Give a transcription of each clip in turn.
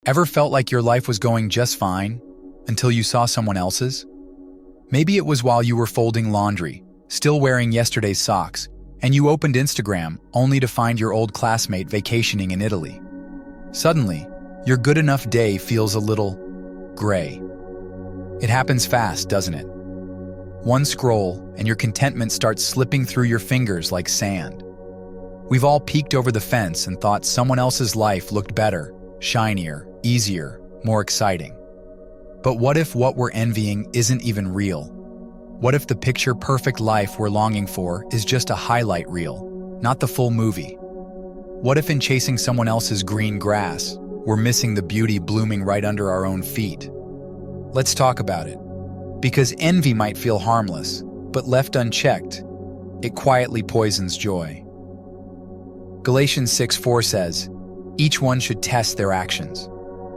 Ever felt like your life was going just fine until you saw someone else's? Maybe it was while you were folding laundry, still wearing yesterday's socks, and you opened Instagram only to find your old classmate vacationing in Italy. Suddenly, your good enough day feels a little gray. It happens fast, doesn't it? One scroll, and your contentment starts slipping through your fingers like sand. We've all peeked over the fence and thought someone else's life looked better, shinier, easier, more exciting. But what if what we're envying isn't even real? What if the picture-perfect life we're longing for is just a highlight reel, not the full movie? What if in chasing someone else's green grass, we're missing the beauty blooming right under our own feet? Let's talk about it. Because envy might feel harmless, but left unchecked, it quietly poisons joy. Galatians 6:4 says, "Each one should test their actions.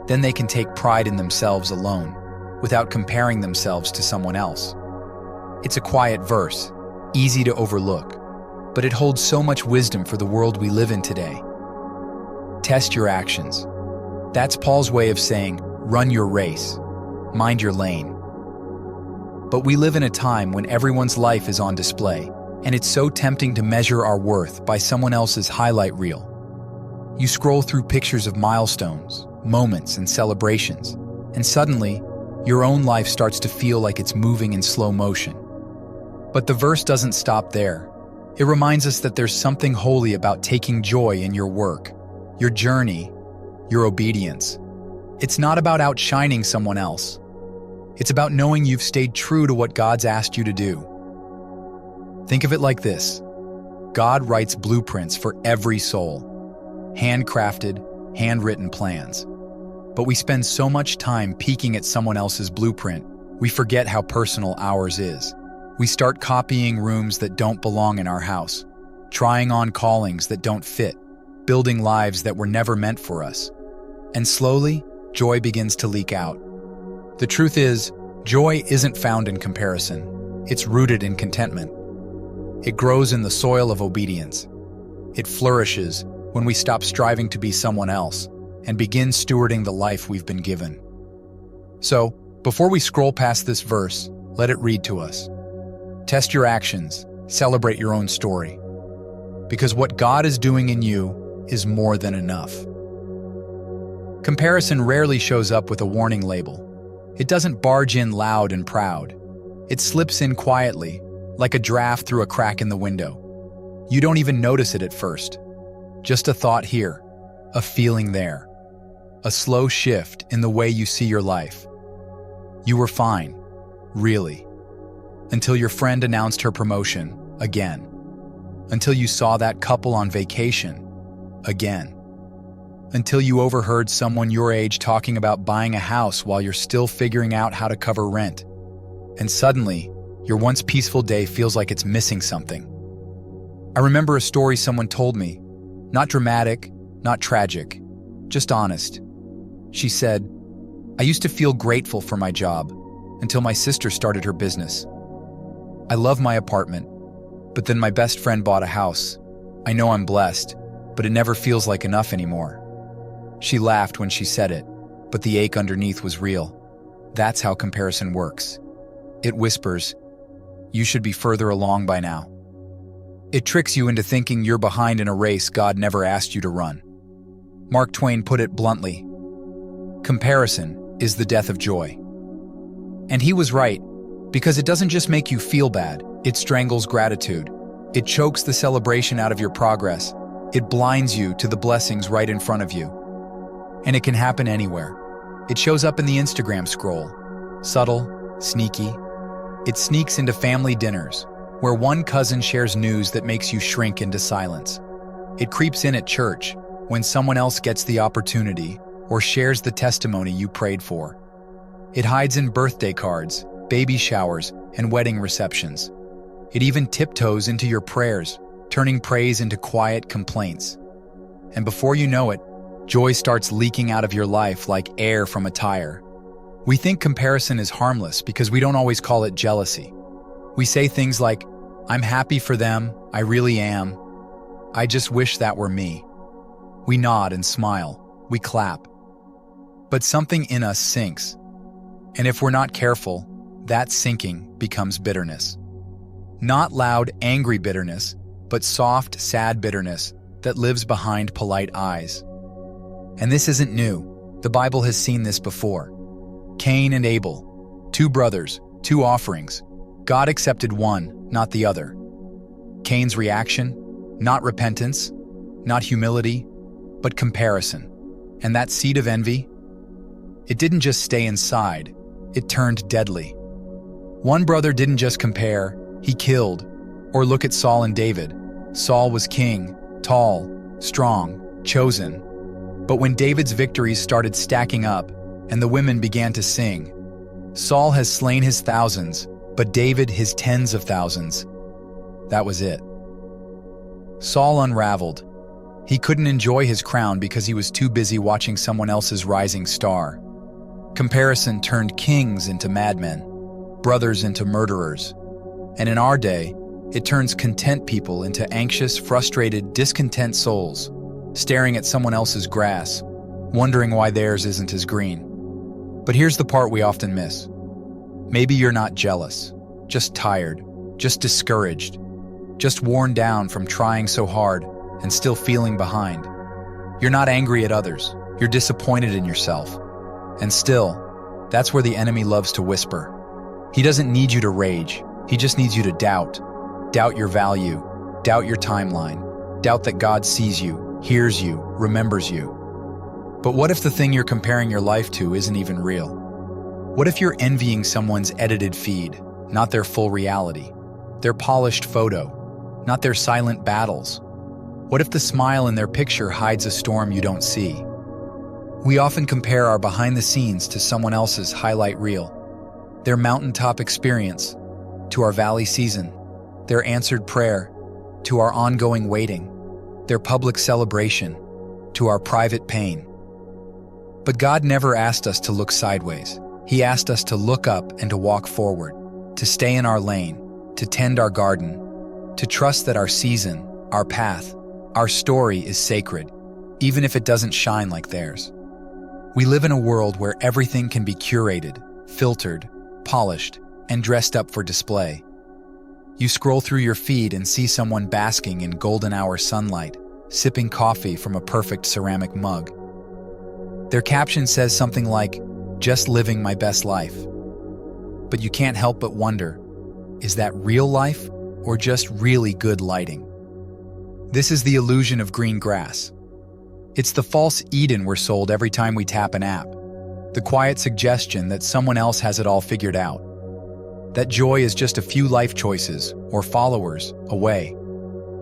Then they can take pride in themselves alone, without comparing themselves to someone else." It's a quiet verse, easy to overlook, but it holds so much wisdom for the world we live in today. Test your actions. That's Paul's way of saying, run your race, mind your lane. But we live in a time when everyone's life is on display, and it's so tempting to measure our worth by someone else's highlight reel. You scroll through pictures of milestones, moments, and celebrations, and suddenly, your own life starts to feel like it's moving in slow motion. But the verse doesn't stop there. It reminds us that there's something holy about taking joy in your work, your journey, your obedience. It's not about outshining someone else. It's about knowing you've stayed true to what God's asked you to do. Think of it like this. God writes blueprints for every soul. Handcrafted, handwritten plans. But we spend so much time peeking at someone else's blueprint, we forget how personal ours is. We start copying rooms that don't belong in our house, trying on callings that don't fit, building lives that were never meant for us. And slowly, joy begins to leak out. The truth is, joy isn't found in comparison. It's rooted in contentment. It grows in the soil of obedience. It flourishes when we stop striving to be someone else and begin stewarding the life we've been given. So, before we scroll past this verse, let it read to us. Test your actions, celebrate your own story. Because what God is doing in you is more than enough. Comparison rarely shows up with a warning label. It doesn't barge in loud and proud. It slips in quietly, like a draft through a crack in the window. You don't even notice it at first. Just a thought here, a feeling there, a slow shift in the way you see your life. You were fine, really, until your friend announced her promotion again, until you saw that couple on vacation again, until you overheard someone your age talking about buying a house while you're still figuring out how to cover rent. And suddenly, your once peaceful day feels like it's missing something. I remember a story someone told me, not dramatic, not tragic, just honest. She said, "I used to feel grateful for my job until my sister started her business. I love my apartment, but then my best friend bought a house. I know I'm blessed, but it never feels like enough anymore." She laughed when she said it, but the ache underneath was real. That's how comparison works. It whispers, "You should be further along by now." It tricks you into thinking you're behind in a race God never asked you to run. Mark Twain put it bluntly, "Comparison is the death of joy." And he was right, because it doesn't just make you feel bad, it strangles gratitude. It chokes the celebration out of your progress. It blinds you to the blessings right in front of you. And it can happen anywhere. It shows up in the Instagram scroll. Subtle, sneaky. It sneaks into family dinners, where one cousin shares news that makes you shrink into silence. It creeps in at church, when someone else gets the opportunity or shares the testimony you prayed for. It hides in birthday cards, baby showers, and wedding receptions. It even tiptoes into your prayers, turning praise into quiet complaints. And before you know it, joy starts leaking out of your life like air from a tire. We think comparison is harmless because we don't always call it jealousy. We say things like, "I'm happy for them, I really am. I just wish that were me." We nod and smile, we clap. But something in us sinks. And if we're not careful, that sinking becomes bitterness. Not loud, angry bitterness, but soft, sad bitterness that lives behind polite eyes. And this isn't new. The Bible has seen this before. Cain and Abel, 2 brothers, 2 offerings. God accepted one, not the other. Cain's reaction, not repentance, not humility, but comparison. And that seed of envy, it didn't just stay inside, it turned deadly. One brother didn't just compare, he killed. Or look at Saul and David. Saul was king, tall, strong, chosen. But when David's victories started stacking up and the women began to sing, Saul has slain his thousands, but David his tens of thousands. That was it. Saul unraveled. He couldn't enjoy his crown because he was too busy watching someone else's rising star. Comparison turned kings into madmen, brothers into murderers. And in our day, it turns content people into anxious, frustrated, discontent souls, staring at someone else's grass, wondering why theirs isn't as green. But here's the part we often miss. Maybe you're not jealous, just tired, just discouraged, just worn down from trying so hard and still feeling behind. You're not angry at others, you're disappointed in yourself. And still, that's where the enemy loves to whisper. He doesn't need you to rage, he just needs you to doubt. Doubt your value, doubt your timeline, doubt that God sees you, hears you, remembers you. But what if the thing you're comparing your life to isn't even real? What if you're envying someone's edited feed, not their full reality, their polished photo, not their silent battles? What if the smile in their picture hides a storm you don't see? We often compare our behind the scenes to someone else's highlight reel, their mountaintop experience to our valley season, their answered prayer to our ongoing waiting, their public celebration to our private pain. But God never asked us to look sideways. He asked us to look up and to walk forward, to stay in our lane, to tend our garden, to trust that our season, our path, our story is sacred, even if it doesn't shine like theirs. We live in a world where everything can be curated, filtered, polished, and dressed up for display. You scroll through your feed and see someone basking in golden hour sunlight, sipping coffee from a perfect ceramic mug. Their caption says something like, "Just living my best life." But you can't help but wonder, is that real life or just really good lighting? This is the illusion of green grass. It's the false Eden we're sold every time we tap an app. The quiet suggestion that someone else has it all figured out. That joy is just a few life choices or followers away.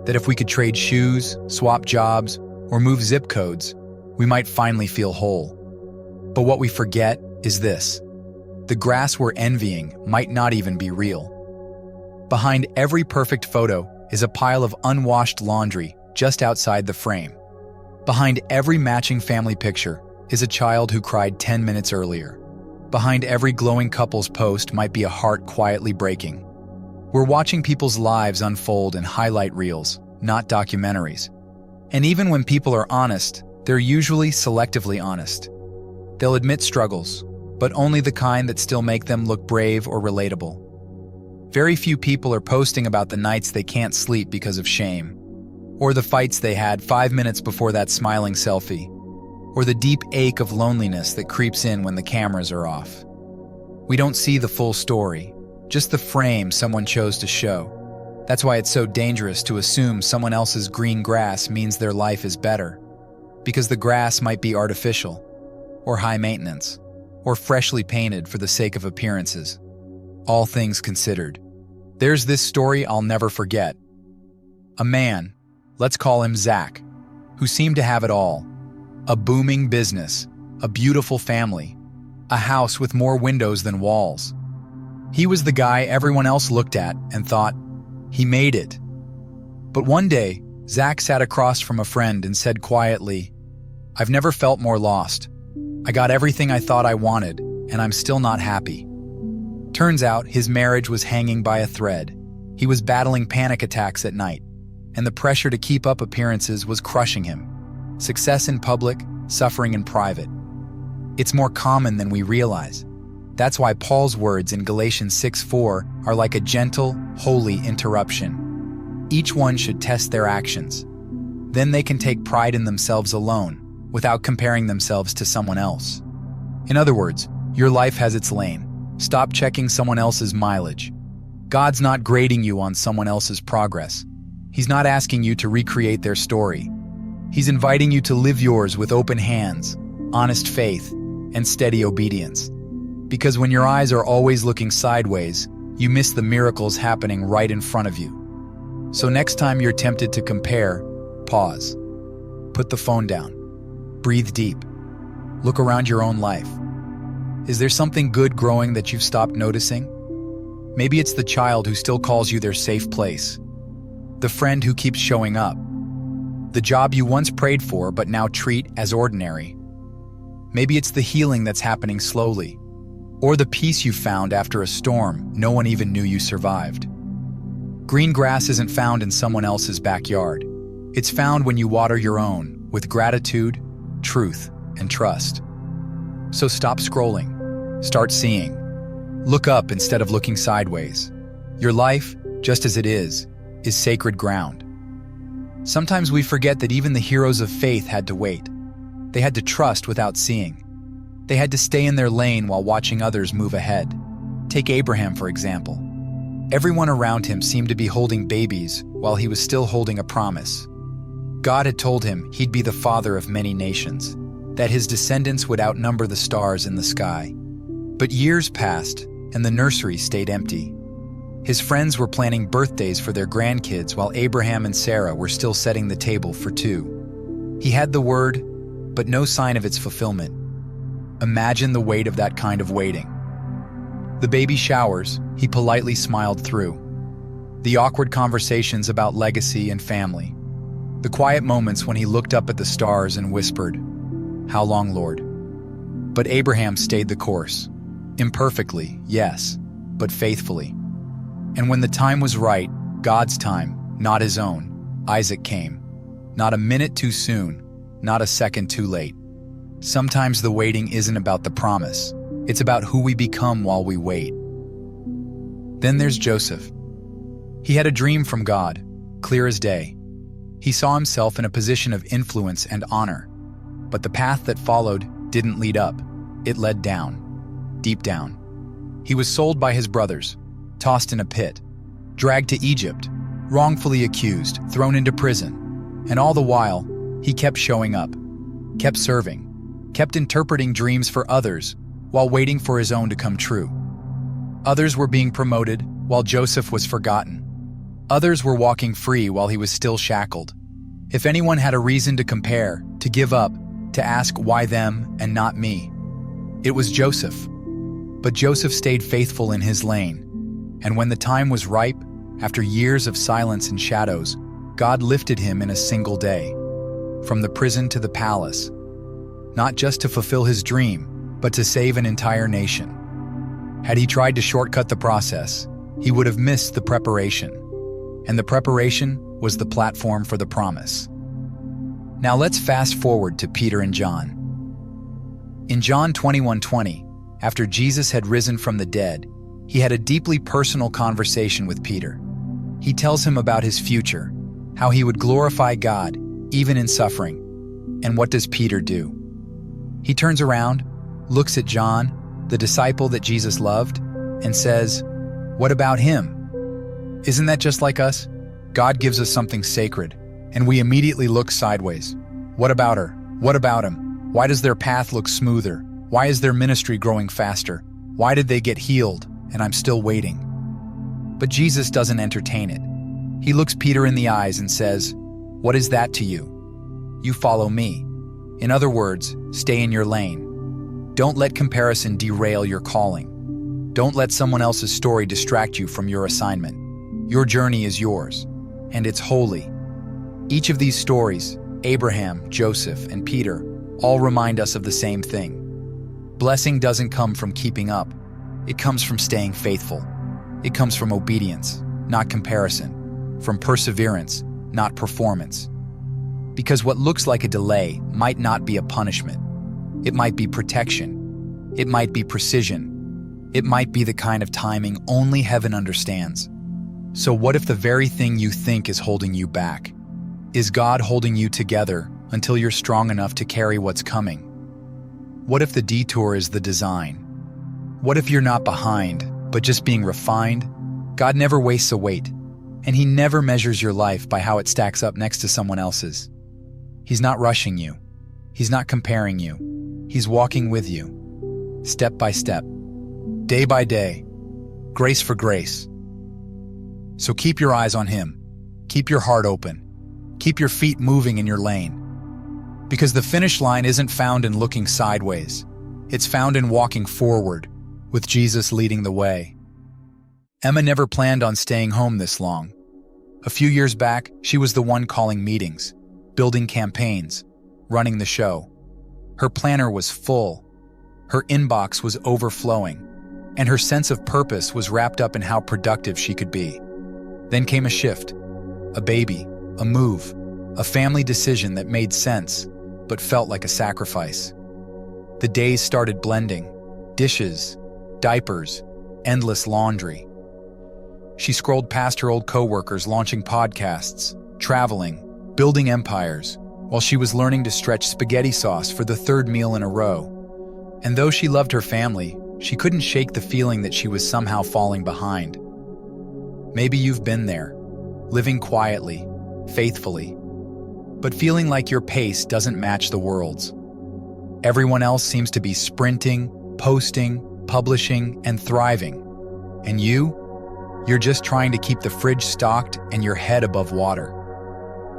That if we could trade shoes, swap jobs, or move zip codes, we might finally feel whole. But what we forget is this. The grass we're envying might not even be real. Behind every perfect photo is a pile of unwashed laundry just outside the frame. Behind every matching family picture is a child who cried 10 minutes earlier. Behind every glowing couple's post might be a heart quietly breaking. We're watching people's lives unfold in highlight reels, not documentaries. And even when people are honest, they're usually selectively honest. They'll admit struggles, but only the kind that still make them look brave or relatable. Very few people are posting about the nights they can't sleep because of shame, or the fights they had 5 minutes before that smiling selfie, or the deep ache of loneliness that creeps in when the cameras are off. We don't see the full story, just the frame someone chose to show. That's why it's so dangerous to assume someone else's green grass means their life is better, because the grass might be artificial, or high maintenance, or freshly painted for the sake of appearances. All things considered. There's this story I'll never forget. A man, let's call him Zach, who seemed to have it all. A booming business, a beautiful family, a house with more windows than walls. He was the guy everyone else looked at and thought, he made it. But one day, Zach sat across from a friend and said quietly, "I've never felt more lost. I got everything I thought I wanted, and I'm still not happy." Turns out his marriage was hanging by a thread. He was battling panic attacks at night, and the pressure to keep up appearances was crushing him. Success in public, suffering in private. It's more common than we realize. That's why Paul's words in Galatians 6:4 are like a gentle, holy interruption. Each one should test their actions. Then they can take pride in themselves alone, without comparing themselves to someone else. In other words, your life has its lane. Stop checking someone else's mileage. God's not grading you on someone else's progress. He's not asking you to recreate their story. He's inviting you to live yours with open hands, honest faith, and steady obedience. Because when your eyes are always looking sideways, you miss the miracles happening right in front of you. So next time you're tempted to compare, pause. Put the phone down. Breathe deep. Look around your own life. Is there something good growing that you've stopped noticing? Maybe it's the child who still calls you their safe place. The friend who keeps showing up. The job you once prayed for but now treat as ordinary. Maybe it's the healing that's happening slowly. Or the peace you found after a storm no one even knew you survived. Green grass isn't found in someone else's backyard. It's found when you water your own with gratitude, truth, and trust. So stop scrolling. Start seeing. Look up instead of looking sideways. Your life, just as it is sacred ground. Sometimes we forget that even the heroes of faith had to wait. They had to trust without seeing. They had to stay in their lane while watching others move ahead. Take Abraham, for example. Everyone around him seemed to be holding babies while he was still holding a promise. God had told him he'd be the father of many nations, that his descendants would outnumber the stars in the sky. But years passed, and the nursery stayed empty. His friends were planning birthdays for their grandkids while Abraham and Sarah were still setting the table for two. He had the word, but no sign of its fulfillment. Imagine the weight of that kind of waiting. The baby showers, he politely smiled through. The awkward conversations about legacy and family. The quiet moments when he looked up at the stars and whispered, "How long, Lord?" But Abraham stayed the course. Imperfectly, yes, but faithfully. And when the time was right, God's time, not his own, Isaac came. Not a minute too soon, not a second too late. Sometimes the waiting isn't about the promise. It's about who we become while we wait. Then there's Joseph. He had a dream from God, clear as day. He saw himself in a position of influence and honor. But the path that followed didn't lead up. It led down, deep down. He was sold by his brothers, tossed in a pit, dragged to Egypt, wrongfully accused, thrown into prison. And all the while, he kept showing up, kept serving, kept interpreting dreams for others while waiting for his own to come true. Others were being promoted while Joseph was forgotten. Others were walking free while he was still shackled. If anyone had a reason to compare, to give up, to ask why them and not me, it was Joseph. But Joseph stayed faithful in his lane. And when the time was ripe, after years of silence and shadows, God lifted him in a single day. From the prison to the palace. Not just to fulfill his dream, but to save an entire nation. Had he tried to shortcut the process, he would have missed the preparation. And the preparation was the platform for the promise. Now let's fast forward to Peter and John. In John 21:20, after Jesus had risen from the dead, he had a deeply personal conversation with Peter. He tells him about his future, how he would glorify God, even in suffering. And what does Peter do? He turns around, looks at John, the disciple that Jesus loved, and says, "What about him?" Isn't that just like us? God gives us something sacred, and we immediately look sideways. What about her? What about him? Why does their path look smoother? Why is their ministry growing faster? Why did they get healed, and I'm still waiting? But Jesus doesn't entertain it. He looks Peter in the eyes and says, "What is that to you? You follow me." In other words, stay in your lane. Don't let comparison derail your calling. Don't let someone else's story distract you from your assignment. Your journey is yours, and it's holy. Each of these stories, Abraham, Joseph, and Peter, all remind us of the same thing. Blessing doesn't come from keeping up. It comes from staying faithful. It comes from obedience, not comparison. From perseverance, not performance. Because what looks like a delay might not be a punishment. It might be protection. It might be precision. It might be the kind of timing only heaven understands. So what if the very thing you think is holding you back? Is God holding you together until you're strong enough to carry what's coming? What if the detour is the design? What if you're not behind, but just being refined? God never wastes a weight, and He never measures your life by how it stacks up next to someone else's. He's not rushing you. He's not comparing you. He's walking with you, step by step, day by day, grace for grace. So keep your eyes on Him. Keep your heart open. Keep your feet moving in your lane. Because the finish line isn't found in looking sideways. It's found in walking forward, with Jesus leading the way. Emma never planned on staying home this long. A few years back, she was the one calling meetings, building campaigns, running the show. Her planner was full. Her inbox was overflowing, and her sense of purpose was wrapped up in how productive she could be. Then came a shift, a baby, a move, a family decision that made sense, but felt like a sacrifice. The days started blending, dishes, diapers, endless laundry. She scrolled past her old coworkers launching podcasts, traveling, building empires, while she was learning to stretch spaghetti sauce for the third meal in a row. And though she loved her family, she couldn't shake the feeling that she was somehow falling behind. Maybe you've been there, living quietly, faithfully, but feeling like your pace doesn't match the world's. Everyone else seems to be sprinting, posting, publishing, and thriving. And you're just trying to keep the fridge stocked and your head above water.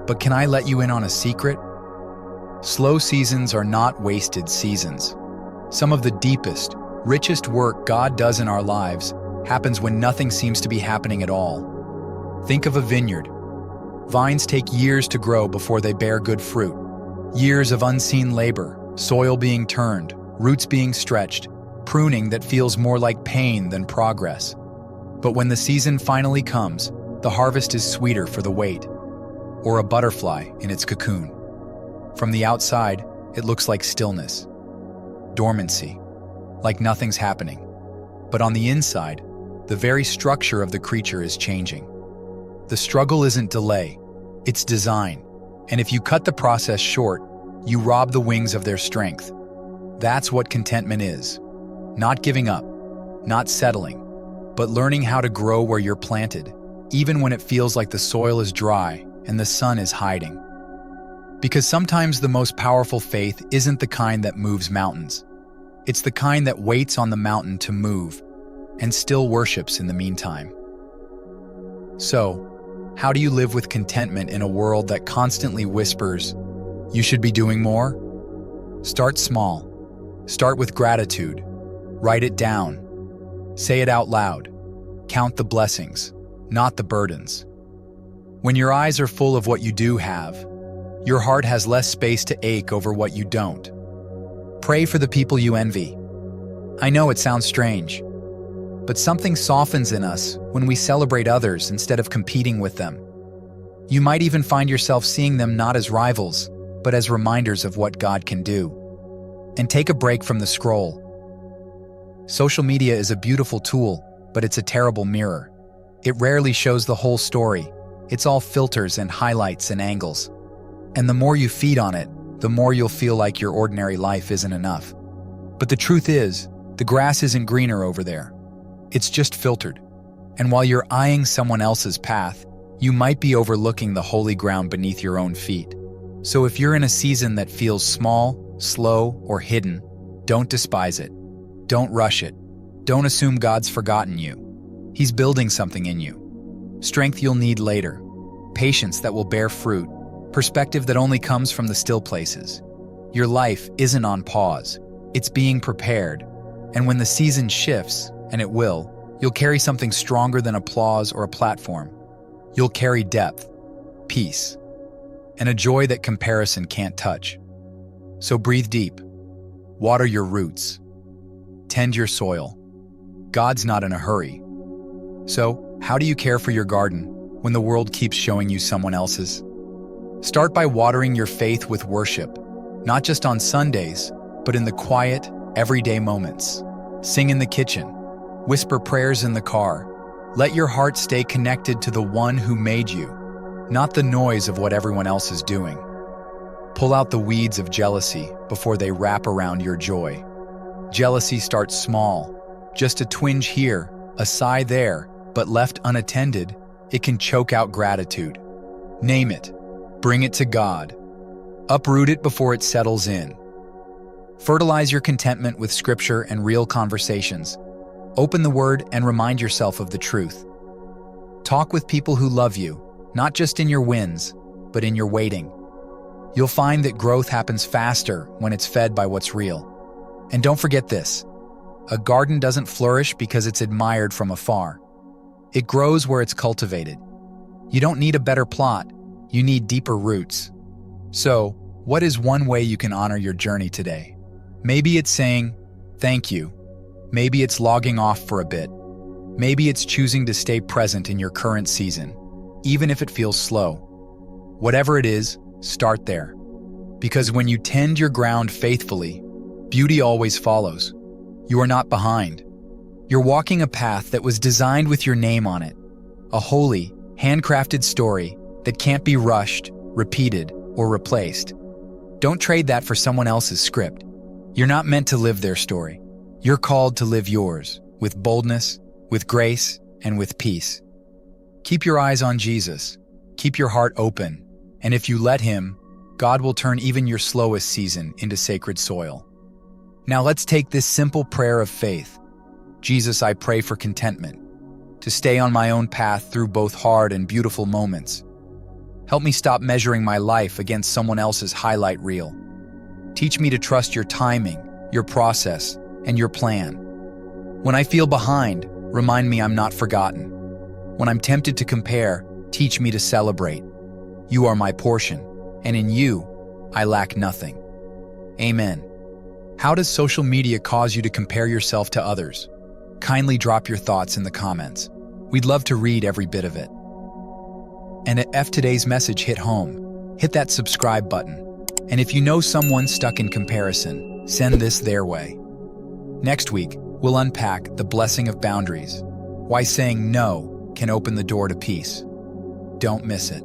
But can I let you in on a secret? Slow seasons are not wasted seasons. Some of the deepest, richest work God does in our lives happens when nothing seems to be happening at all. Think of a vineyard. Vines take years to grow before they bear good fruit. Years of unseen labor, soil being turned, roots being stretched, pruning that feels more like pain than progress. But when the season finally comes, the harvest is sweeter for the wait, or a butterfly in its cocoon. From the outside, it looks like stillness, dormancy, like nothing's happening. But on the inside, the very structure of the creature is changing. The struggle isn't delay, it's design. And if you cut the process short, you rob the wings of their strength. That's what contentment is. Not giving up, not settling, but learning how to grow where you're planted, even when it feels like the soil is dry and the sun is hiding. Because sometimes the most powerful faith isn't the kind that moves mountains. It's the kind that waits on the mountain to move and still worships in the meantime. So, how do you live with contentment in a world that constantly whispers, "You should be doing more"? Start small. Start with gratitude. Write it down. Say it out loud. Count the blessings, not the burdens. When your eyes are full of what you do have, your heart has less space to ache over what you don't. Pray for the people you envy. I know it sounds strange, but something softens in us when we celebrate others instead of competing with them. You might even find yourself seeing them not as rivals, but as reminders of what God can do. And take a break from the scroll. Social media is a beautiful tool, but it's a terrible mirror. It rarely shows the whole story. It's all filters and highlights and angles. And the more you feed on it, the more you'll feel like your ordinary life isn't enough. But the truth is, the grass isn't greener over there. It's just filtered. And while you're eyeing someone else's path, you might be overlooking the holy ground beneath your own feet. So if you're in a season that feels small, slow, or hidden, don't despise it. Don't rush it. Don't assume God's forgotten you. He's building something in you. Strength you'll need later. Patience that will bear fruit. Perspective that only comes from the still places. Your life isn't on pause. It's being prepared. And when the season shifts, and it will, you'll carry something stronger than applause or a platform. You'll carry depth, peace, and a joy that comparison can't touch. So breathe deep. Water your roots. Tend your soil. God's not in a hurry. So, how do you care for your garden when the world keeps showing you someone else's? Start by watering your faith with worship, not just on Sundays, but in the quiet, everyday moments. Sing in the kitchen. Whisper prayers in the car. Let your heart stay connected to the one who made you, not the noise of what everyone else is doing. Pull out the weeds of jealousy before they wrap around your joy. Jealousy starts small, just a twinge here, a sigh there, but left unattended, it can choke out gratitude. Name it. Bring it to God. Uproot it before it settles in. Fertilize your contentment with scripture and real conversations. Open the Word and remind yourself of the truth. Talk with people who love you, not just in your wins, but in your waiting. You'll find that growth happens faster when it's fed by what's real. And don't forget this: a garden doesn't flourish because it's admired from afar. It grows where it's cultivated. You don't need a better plot, you need deeper roots. So, what is one way you can honor your journey today? Maybe it's saying, thank you. Maybe it's logging off for a bit. Maybe it's choosing to stay present in your current season, even if it feels slow. Whatever it is, start there. Because when you tend your ground faithfully, beauty always follows. You are not behind. You're walking a path that was designed with your name on it. A holy, handcrafted story that can't be rushed, repeated, or replaced. Don't trade that for someone else's script. You're not meant to live their story. You're called to live yours, with boldness, with grace, and with peace. Keep your eyes on Jesus. Keep your heart open. And if you let Him, God will turn even your slowest season into sacred soil. Now let's take this simple prayer of faith. Jesus, I pray for contentment, to stay on my own path through both hard and beautiful moments. Help me stop measuring my life against someone else's highlight reel. Teach me to trust your timing, your process, and your plan. When I feel behind, remind me I'm not forgotten. When I'm tempted to compare, teach me to celebrate. You are my portion, and in you, I lack nothing. Amen. How does social media cause you to compare yourself to others? Kindly drop your thoughts in the comments. We'd love to read every bit of it. And if today's message hit home, hit that subscribe button. And if you know someone stuck in comparison, send this their way. Next week, we'll unpack the blessing of boundaries, why saying no can open the door to peace. Don't miss it.